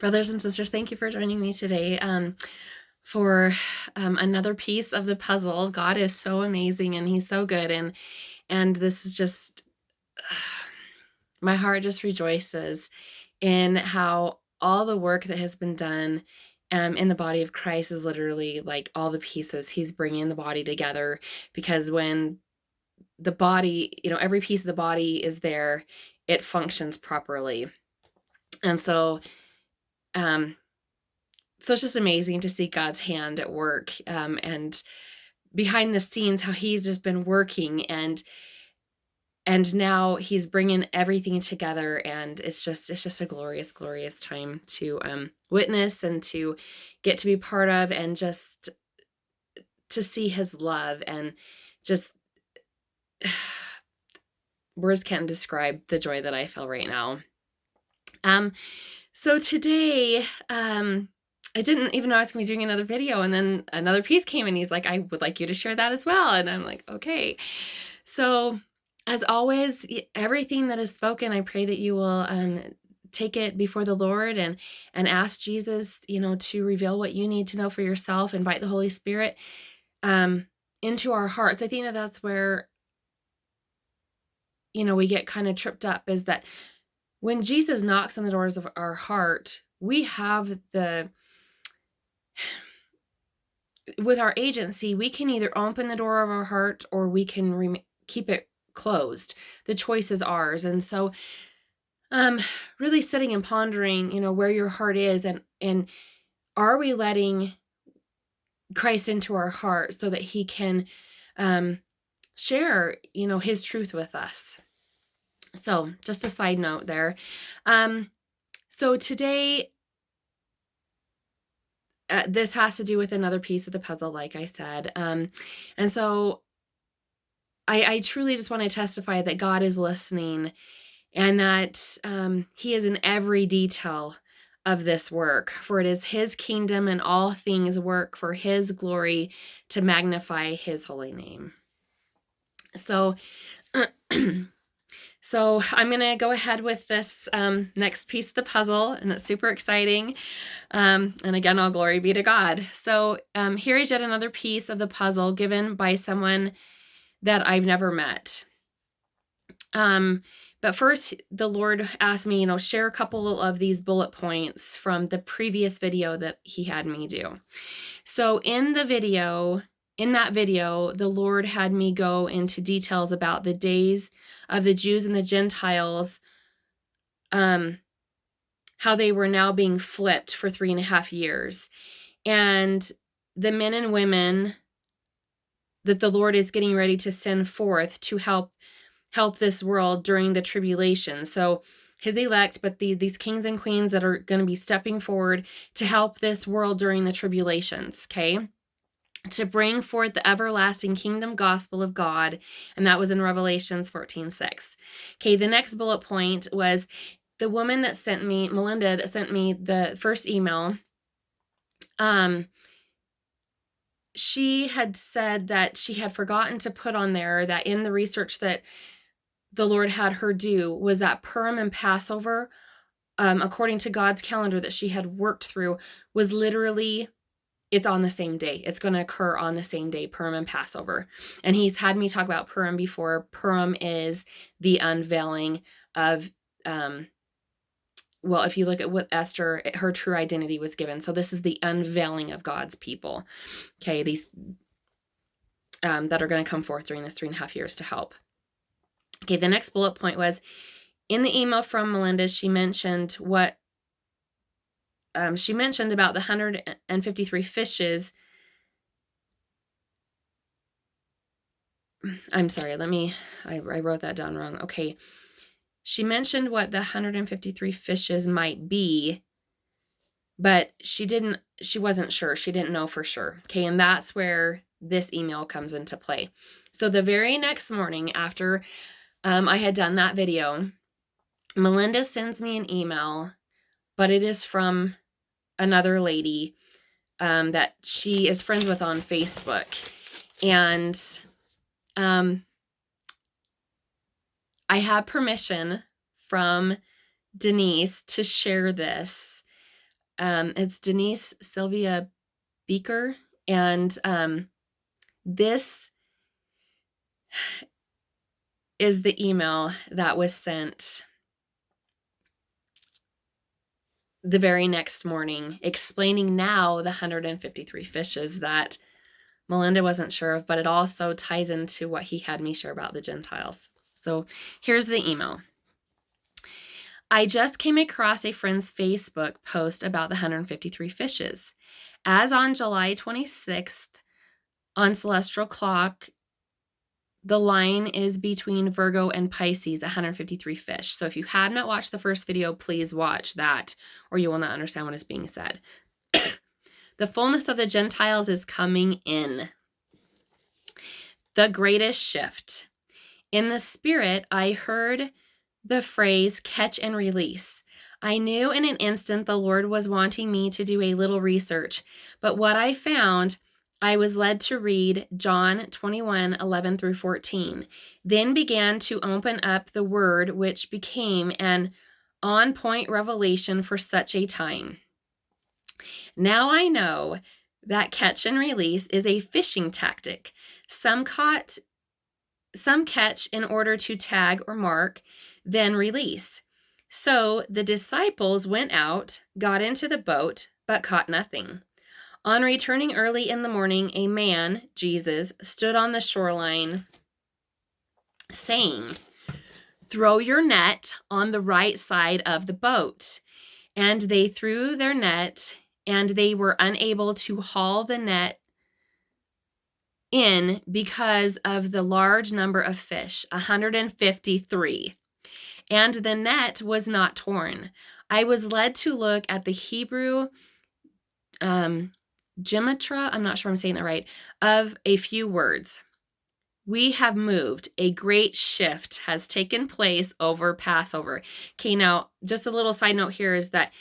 Brothers and sisters, thank you for joining me today for another piece of the puzzle. God is so amazing and He's so good, and this is just my heart just rejoices in how all the work that has been done in the body of Christ is literally like all the pieces. He's bringing the body together, because when the body, every piece of the body is there, it functions properly. And um, so it's just amazing to see God's hand at work, and behind the scenes, how He's just been working, and now He's bringing everything together, and it's just a glorious, glorious time to witness and to get to be part of, and just to see His love, and just words can't describe the joy that I feel right now. So today, I didn't even know I was going to be doing another video, and then another piece came and He's like, I would like you to share that as well. And I'm like, okay. So as always, everything that is spoken, I pray that you will take it before the Lord and ask Jesus, to reveal what you need to know for yourself. Invite the Holy Spirit into our hearts. I think that that's where, we get kind of tripped up, is that when Jesus knocks on the doors of our heart, we have with our agency, we can either open the door of our heart or we can keep it closed. The choice is ours. And so really sitting and pondering, where your heart is, and are we letting Christ into our heart so that He can share, His truth with us. So just a side note there. So today, this has to do with another piece of the puzzle, like I said. And so I truly just want to testify that God is listening, and that He is in every detail of this work, for it is His kingdom, and all things work for His glory, to magnify His holy name. So So I'm going to go ahead with this next piece of the puzzle, and it's super exciting. And again, all glory be to God. So here is yet another piece of the puzzle given by someone that I've never met. But first, the Lord asked me, share a couple of these bullet points from the previous video that He had me do. So in that video, the Lord had me go into details about the days of the Jews and the Gentiles, how they were now being flipped for 3.5 years. And the men and women that the Lord is getting ready to send forth to help this world during the tribulation. So His elect, but these kings and queens that are going to be stepping forward to help this world during the tribulations, okay? To bring forth the everlasting kingdom gospel of God. And that was in Revelations 14:6. Okay, the next bullet point was the woman that sent me, Melinda, that sent me the first email. She had said that she had forgotten to put on there that in the research that the Lord had her do was that Purim and Passover, according to God's calendar that she had worked through, was literally, it's on the same day. It's going to occur on the same day, Purim and Passover. And He's had me talk about Purim before. Purim is the unveiling of, if you look at what Esther, her true identity was given. So this is the unveiling of God's people. Okay, these that are going to come forth during this 3.5 years to help. Okay, the next bullet point was, in the email from Melinda, she mentioned about the 153 fishes. I'm sorry, I wrote that down wrong. Okay. She mentioned what the 153 fishes might be, but she wasn't sure. She didn't know for sure. Okay. And that's where this email comes into play. So the very next morning after I had done that video, Melinda sends me an email, but it is from another lady that she is friends with on Facebook. And I have permission from Denise to share this It's Denise Sylvia Beaker, and this is the email that was sent the very next morning, explaining now the 153 fishes that Melinda wasn't sure of, but it also ties into what he had me share about the Gentiles. So here's the email. I just came across a friend's Facebook post about the 153 fishes. As on July 26th, on celestial clock, the line is between Virgo and Pisces, 153 fish. So if you have not watched the first video, please watch that, or you will not understand what is being said. The fullness of the Gentiles is coming in. The greatest shift. In the spirit, I heard the phrase catch and release. I knew in an instant the Lord was wanting me to do a little research, but what I found, I was led to read John 21:11 through 14, then began to open up the word, which became an on-point revelation for such a time. Now I know that catch and release is a fishing tactic. Some catch in order to tag or mark, then release. So the disciples went out, got into the boat, but caught nothing. On returning early in the morning, a man, Jesus, stood on the shoreline saying, "Throw your net on the right side of the boat." And they threw their net, and they were unable to haul the net in because of the large number of fish, 153. And the net was not torn. I was led to look at the Hebrew gematria, I'm not sure I'm saying that right, of a few words. We have moved. A great shift has taken place over Passover. Okay, now, just a little side note here is that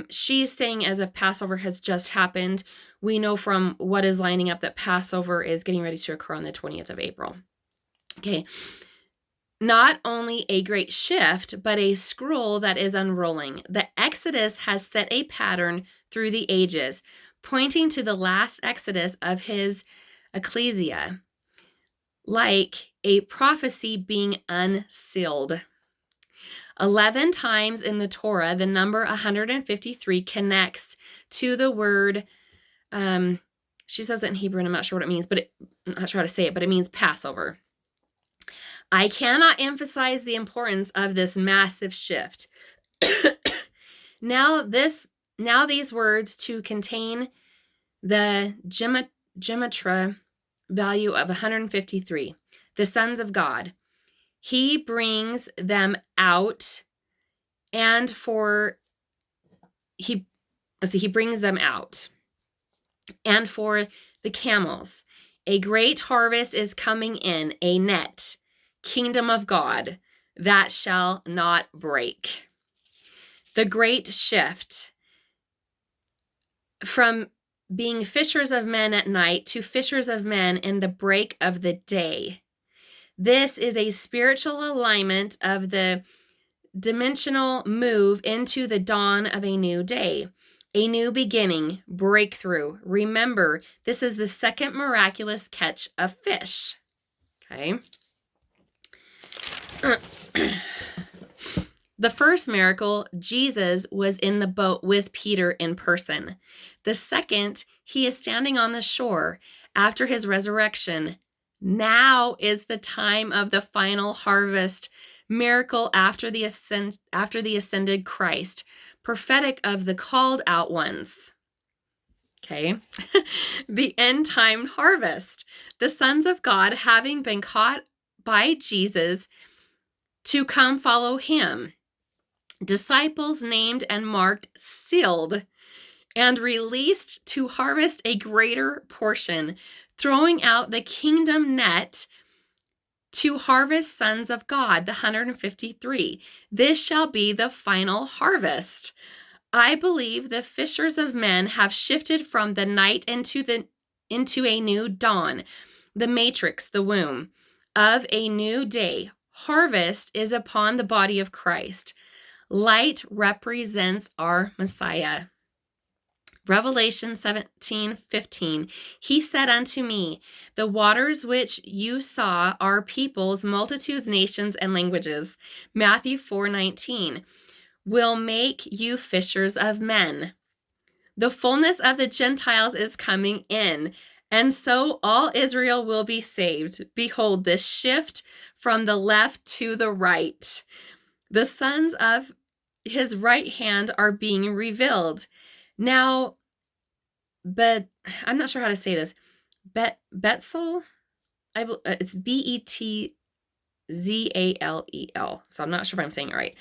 she's saying as if Passover has just happened. We know from what is lining up that Passover is getting ready to occur on the 20th of April. Okay. Not only a great shift, but a scroll that is unrolling. The Exodus has set a pattern through the ages, pointing to the last Exodus of his ecclesia, like a prophecy being unsealed. 11 times in the Torah, the number 153 connects to the word, she says it in Hebrew, and I'm not sure what it means, but I'm not sure how to say it, but it means Passover. I cannot emphasize the importance of this massive shift. Now these words to contain the gematria value of 153, the sons of God. He brings them out, and he brings them out. And for the camels, a great harvest is coming in, a net, kingdom of God, that shall not break. The great shift from being fishers of men at night to fishers of men in the break of the day. This is a spiritual alignment of the dimensional move into the dawn of a new day, a new beginning, breakthrough. Remember, this is the second miraculous catch of fish. Okay. The first miracle, Jesus was in the boat with Peter in person. The second, he is standing on the shore after his resurrection. Now is the time of the final harvest, miracle after the ascended Christ, prophetic of the called out ones. Okay. The end time harvest, the sons of God having been caught by Jesus to come follow him. Disciples named and marked, sealed, and released to harvest a greater portion, throwing out the kingdom net to harvest sons of God, the 153. This shall be the final harvest. I believe the fishers of men have shifted from the night into a new dawn, the matrix, the womb of a new day. Harvest is upon the body of Christ. Light represents our Messiah. Revelation 17:15. He said unto me, the waters which you saw are peoples, multitudes, nations, and languages. Matthew 4:19. Will make you fishers of men. The fullness of the Gentiles is coming in, and so all Israel will be saved. Behold, this shift from the left to the right. The sons of his right hand are being revealed. Now, but I'm not sure how to say this. Betzal, it's Betzalel. So I'm not sure if I'm saying it right.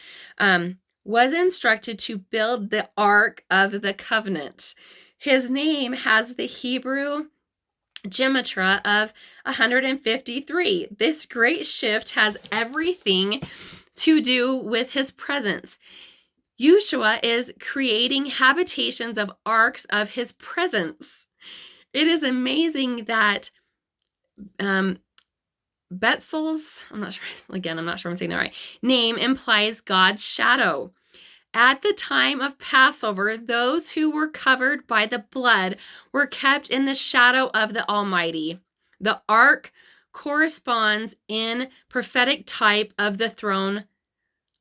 Was instructed to build the Ark of the Covenant. His name has the Hebrew gematria of 153. This great shift has everything to do with his presence. Yeshua is creating habitations of arks of his presence. It is amazing that Betzal's, I'm not sure I'm saying that right, name implies God's shadow. At the time of Passover, those who were covered by the blood were kept in the shadow of the Almighty. The ark corresponds in prophetic type of the throne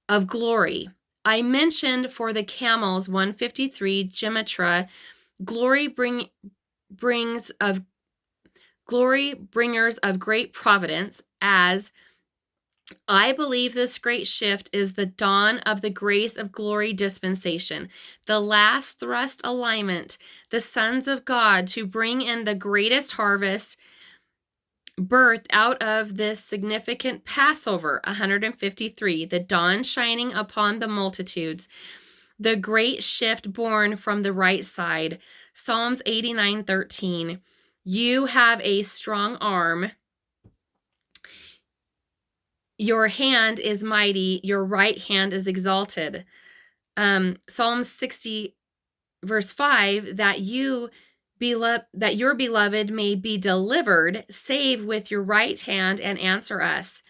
of glory. I mentioned for the camels 153 gematria, glory bringers of great providence, as I believe this great shift is the dawn of the grace of glory dispensation, the last thrust alignment, the sons of God to bring in the greatest harvest birth out of this significant Passover, 153, the dawn shining upon the multitudes, the great shift born from the right side, Psalms 89:13. You have a strong arm. Your hand is mighty. Your right hand is exalted. Psalm 60, verse 5, that your beloved may be delivered, save with your right hand and answer us.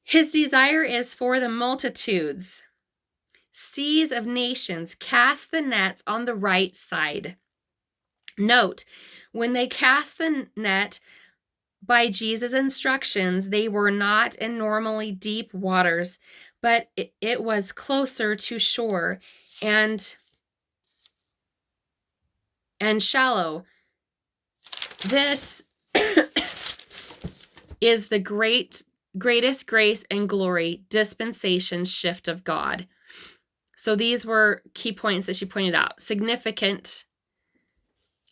His desire is for the multitudes. Seas of nations, cast the nets on the right side. Note, when they cast the net by Jesus' instructions, they were not in normally deep waters, but it was closer to shore and shallow. This is the greatest grace and glory dispensation shift of God. So these were key points that she pointed out. Significant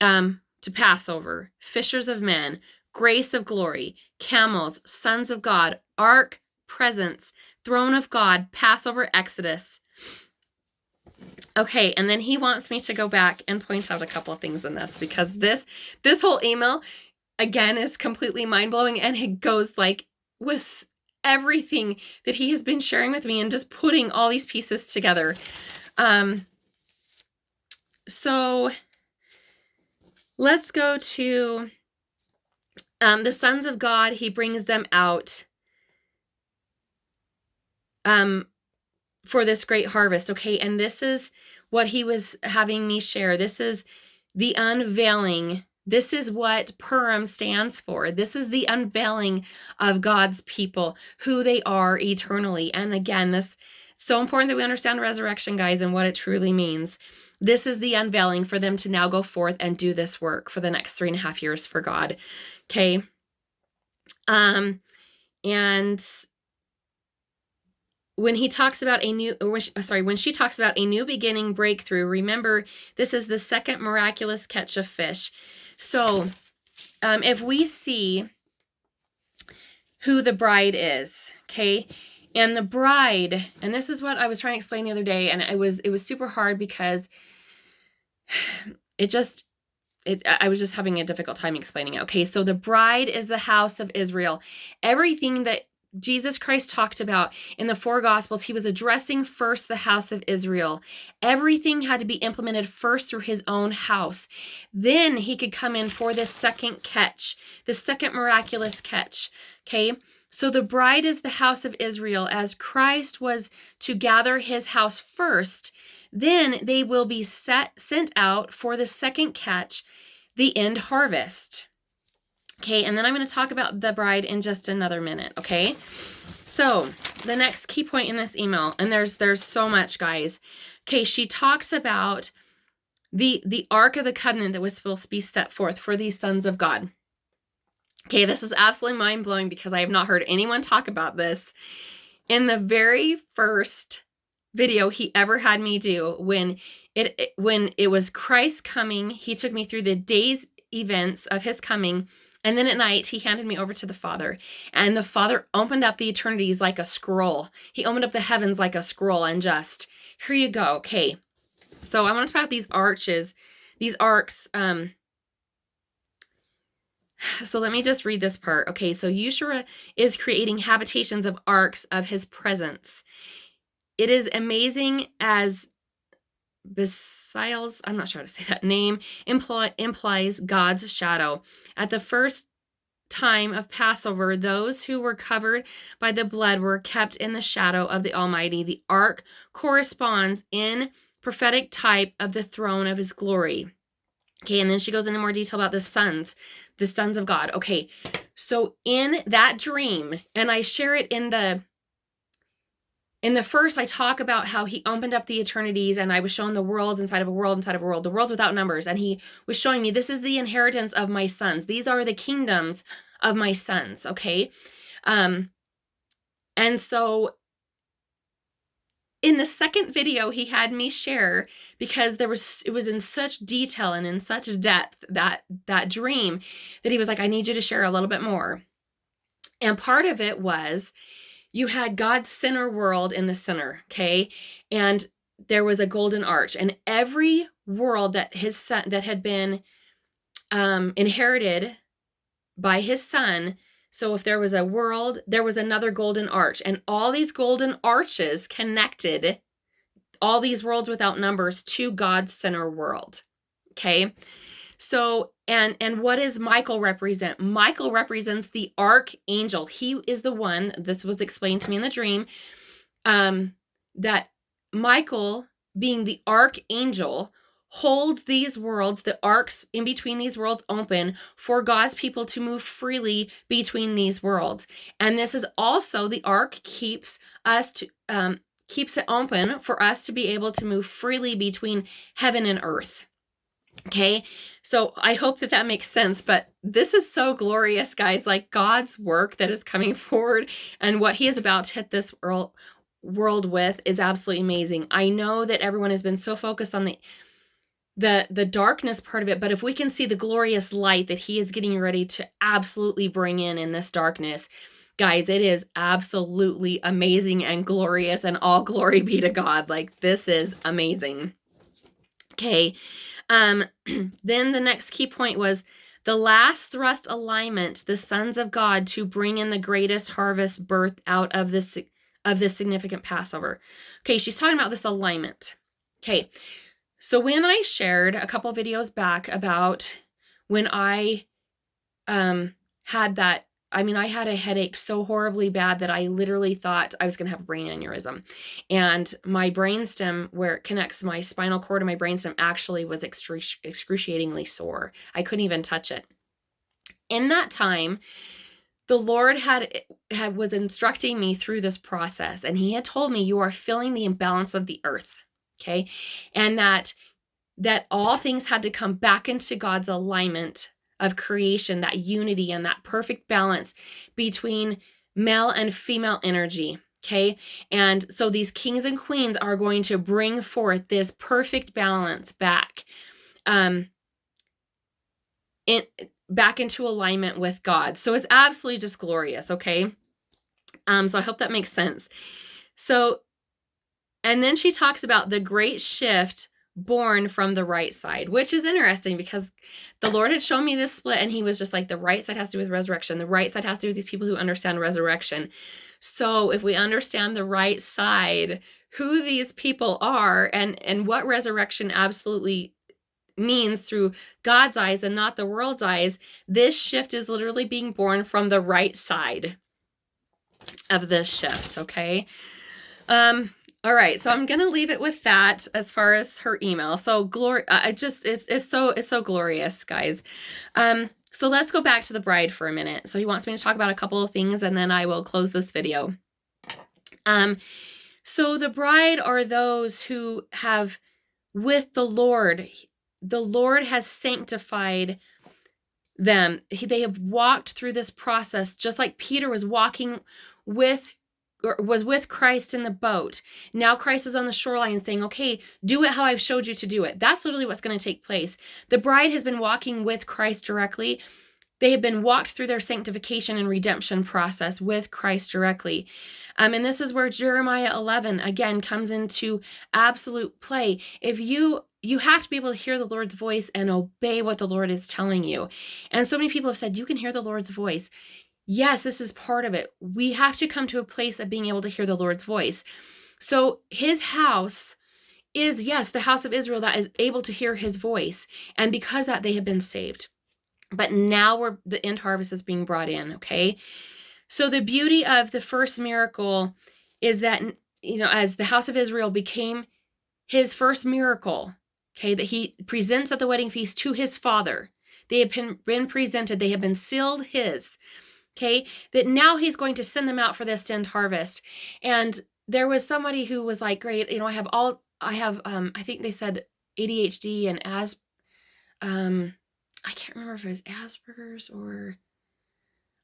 to Passover, fishers of men, grace of glory, camels, sons of God, ark, presence, throne of God, Passover, Exodus. Okay, and then he wants me to go back and point out a couple of things in this, because this whole email, again, is completely mind-blowing, and it goes like with everything that he has been sharing with me and just putting all these pieces together. So let's go to the sons of God. He brings them out for this great harvest. Okay, and this is what he was having me share. This is the unveiling. This is what Purim stands for. This is the unveiling of God's people, who they are eternally. And again, this so important that we understand resurrection, guys, and what it truly means. This is the unveiling for them to now go forth and do this work for the next 3.5 years for God. Okay. And when he talks about when she talks about a new beginning breakthrough, remember, this is the second miraculous catch of fish. So if we see who the bride is, okay, and the bride, and this is what I was trying to explain the other day, and it was super hard because I was just having a difficult time explaining it. Okay, so the bride is the house of Israel. Everything that Jesus Christ talked about in the 4 Gospels, he was addressing first the house of Israel. Everything had to be implemented first through his own house. Then he could come in for this second catch, the second miraculous catch. Okay, so the bride is the house of Israel. As Christ was to gather his house first, Then they will be sent out for the second catch, the end harvest. Okay, and then I'm going to talk about the bride in just another minute, okay? So the next key point in this email, and there's so much, guys. Okay, she talks about the Ark of the Covenant that was supposed to be set forth for these sons of God. Okay, this is absolutely mind-blowing because I have not heard anyone talk about this. In the very first video he ever had me do, when it was Christ coming, he took me through the day's events of his coming, and then at night he handed me over to the Father, and the Father opened up the eternities like a scroll. He opened up the heavens like a scroll, and just, here you go. Okay, so I want to talk about these arches, these arcs. So let me just read this part. Okay, so Yeshua is creating habitations of arcs of his presence. It is amazing as Basiles, I'm not sure how to say that name, implies God's shadow. At the first time of Passover, those who were covered by the blood were kept in the shadow of the Almighty. The ark corresponds in prophetic type of the throne of his glory. Okay, and then she goes into more detail about the sons of God. Okay, so in that dream, and I share it in the first, I talk about how he opened up the eternities, and I was shown the worlds inside of a world, inside of a world, the worlds without numbers. And he was showing me, this is the inheritance of my sons. These are the kingdoms of my sons. Okay. And so in the second video he had me share, because it was in such detail and in such depth, that dream, that he was like, I need you to share a little bit more. And part of it was, you had God's center world in the center, okay? And there was a golden arch, and every world that his son, that had been inherited by his son. So if there was a world, there was another golden arch, and all these golden arches connected all these worlds without numbers to God's center world. Okay. So, and what does Michael represent? Michael represents the archangel. He is the one, this was explained to me in the dream, that Michael, being the archangel, holds these worlds, the arcs in between these worlds, open for God's people to move freely between these worlds. And this is also, the ark keeps it open for us to be able to move freely between heaven and earth. Okay, so I hope that makes sense, but this is so glorious, guys. Like, God's work that is coming forward and what he is about to hit this world with is absolutely amazing. I know that everyone has been so focused on the darkness part of it, but if we can see the glorious light that he is getting ready to absolutely bring in this darkness, guys, it is absolutely amazing and glorious, and all glory be to God. Like, this is amazing. Okay. Then the next key point was the last thrust alignment, the sons of God, to bring in the greatest harvest birth out of this significant Passover. Okay, she's talking about this alignment. Okay, so when I shared a couple videos back about when I had that, I had a headache so horribly bad that I literally thought I was going to have a brain aneurysm. And my brainstem, where it connects my spinal cord and my brainstem, actually was excruciatingly sore. I couldn't even touch it. In that time, the Lord was instructing me through this process, and he had told me, you are feeling the imbalance of the earth, okay? And that all things had to come back into God's alignment of creation, that unity and that perfect balance between male and female energy. Okay. And so these kings and queens are going to bring forth this perfect balance back, back into alignment with God. So it's absolutely just glorious. Okay. So I hope that makes sense. So, and then she talks about the great shift born from the right side, which is interesting because the Lord had shown me this split, and he was just like, the right side has to do with resurrection. The right side has to do with these people who understand resurrection. So if we understand the right side, who these people are, and what resurrection absolutely means through God's eyes and not the world's eyes, this shift is literally being born from the right side of this shift. Okay. All right, so I'm gonna leave it with that as far as her email. So glory, I just it's so glorious, guys. So let's go back to the bride for a minute. So he wants me to talk about a couple of things, and then I will close this video. Um, so the bride are those who have with the Lord. The Lord has sanctified them. They have walked through this process, just like Peter was walking with or was with Christ in the boat. Now Christ is on the shoreline saying, okay, do it how I've showed you to do it. That's literally what's going to take place. The bride has been walking with Christ directly. They have been walked through their sanctification and redemption process with Christ directly. And this is where Jeremiah 11 again comes into absolute play. If you have to be able to hear the Lord's voice and obey what the Lord is telling you. And so many people have said, you can hear the Lord's voice. Yes, this is part of it. We have to come to a place of being able to hear the Lord's voice. So his house is, yes, the house of Israel that is able to hear his voice. And because of that, they have been saved. But now the end harvest is being brought in, okay? So the beauty of the first miracle is that, as the house of Israel became his first miracle, okay, that he presents at the wedding feast to his father. They have been presented. They have been sealed his, okay, that now he's going to send them out for this end harvest. And there was somebody who was like, great, I think they said ADHD and I can't remember if it was Asperger's or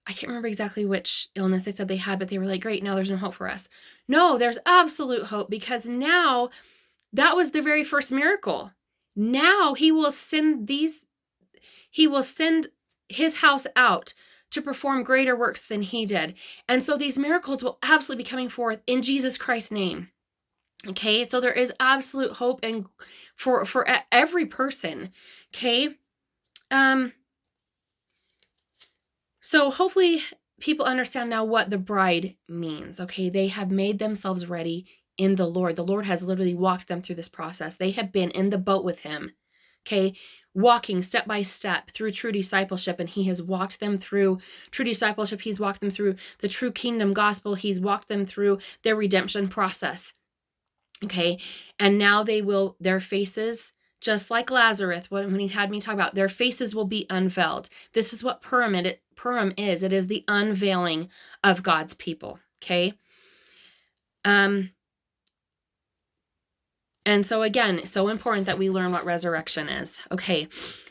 I can't remember exactly which illness they said they had, but they were like, great, now there's no hope for us. No, there's absolute hope because now that was the very first miracle. Now he will send his house out to perform greater works than he did. And so these miracles will absolutely be coming forth in Jesus Christ's name. Okay, so there is absolute hope and for every person. Okay. So hopefully people understand now what the bride means, okay? They have made themselves ready in the Lord. The Lord has literally walked them through this process. They have been in the boat with him, okay? Walking step by step through true discipleship, and he has walked them through true discipleship. He's walked them through the true kingdom gospel. He's walked them through their redemption process, okay? And now their faces, just like Lazarus, when he had me talk about, their faces will be unveiled. This is what Purim is. It is the unveiling of God's people, okay? And so again, so important that we learn what resurrection is, okay?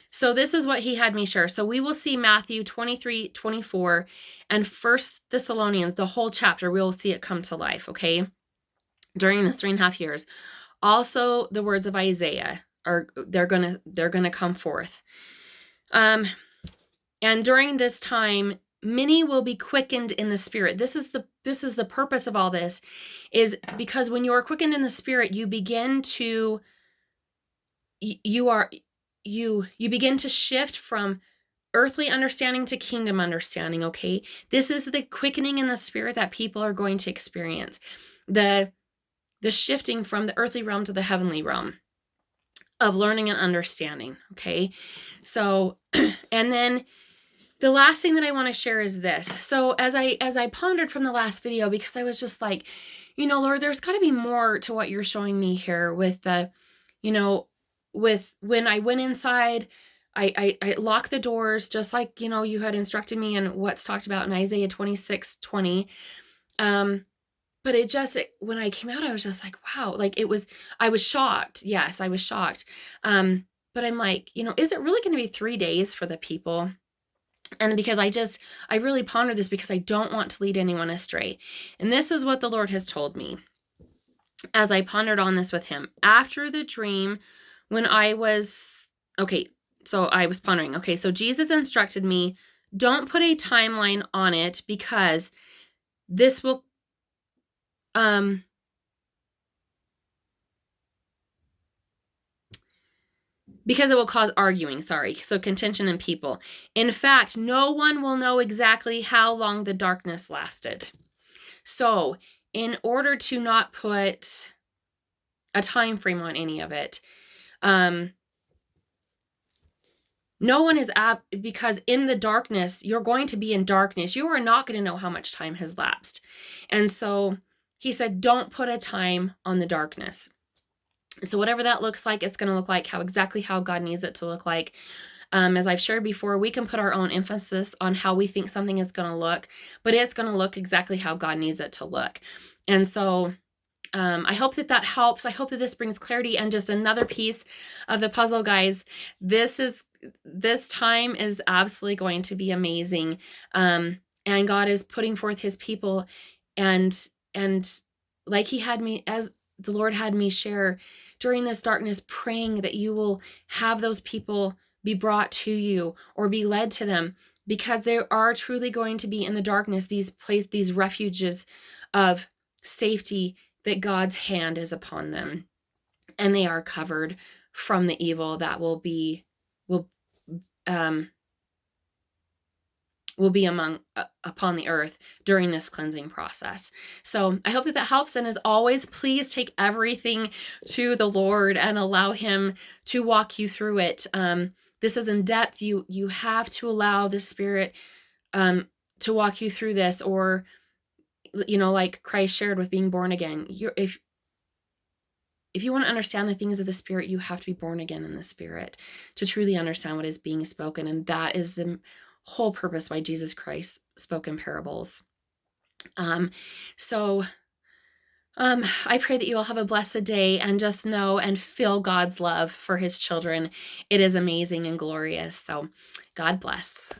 So this is what he had me share. So we will see Matthew 23, 24, and 1 Thessalonians, the whole chapter, we will see it come to life, okay? During this 3.5 years. Also, the words of Isaiah they're gonna come forth. And during this time, many will be quickened in the spirit. This is the purpose of all this, is because when you are quickened in the spirit, you begin to begin to shift from earthly understanding to kingdom understanding, okay? This is the quickening in the spirit that people are going to experience. The shifting from the earthly realm to the heavenly realm of learning and understanding, okay? So, and then the last thing that I want to share is this. So as I pondered from the last video, because I was just like, Lord, there's got to be more to what you're showing me here with the, with when I went inside, I locked the doors just like, you had instructed me and what's talked about in Isaiah 26:20. But when I came out, I was just like, wow, like I was shocked. Yes, I was shocked. But I'm like, is it really going to be 3 days for the people? And because I really pondered this because I don't want to lead anyone astray. And this is what the Lord has told me as I pondered on this with him. After the dream, when I was pondering. Okay, so Jesus instructed me, don't put a timeline on it because this will because it will cause arguing, so contention in people. In fact, no one will know exactly how long the darkness lasted. So, in order to not put a time frame on any of it, no one is because in the darkness, you're going to be in darkness. You are not going to know how much time has lapsed. And so he said, don't put a time on the darkness. So whatever that looks like, it's going to look like exactly how God needs it to look like. As I've shared before, we can put our own emphasis on how we think something is going to look, but it's going to look exactly how God needs it to look. And so I hope that helps. I hope that this brings clarity. And just another piece of the puzzle, guys. This time is absolutely going to be amazing. And God is putting forth his people, and like he had me, as the Lord had me share during this darkness, praying that you will have those people be brought to you or be led to them, because there are truly going to be in the darkness these refuges of safety, that God's hand is upon them, and they are covered from the evil that will be upon the earth during this cleansing process. So I hope that helps. And as always, please take everything to the Lord and allow him to walk you through it. This is in depth. You have to allow the Spirit to walk you through this, or like Christ shared with being born again. If you want to understand the things of the Spirit, you have to be born again in the Spirit to truly understand what is being spoken. And that is the whole purpose why Jesus Christ spoke in parables. So I pray that you all have a blessed day, and just know and feel God's love for his children. It is amazing and glorious. So God bless.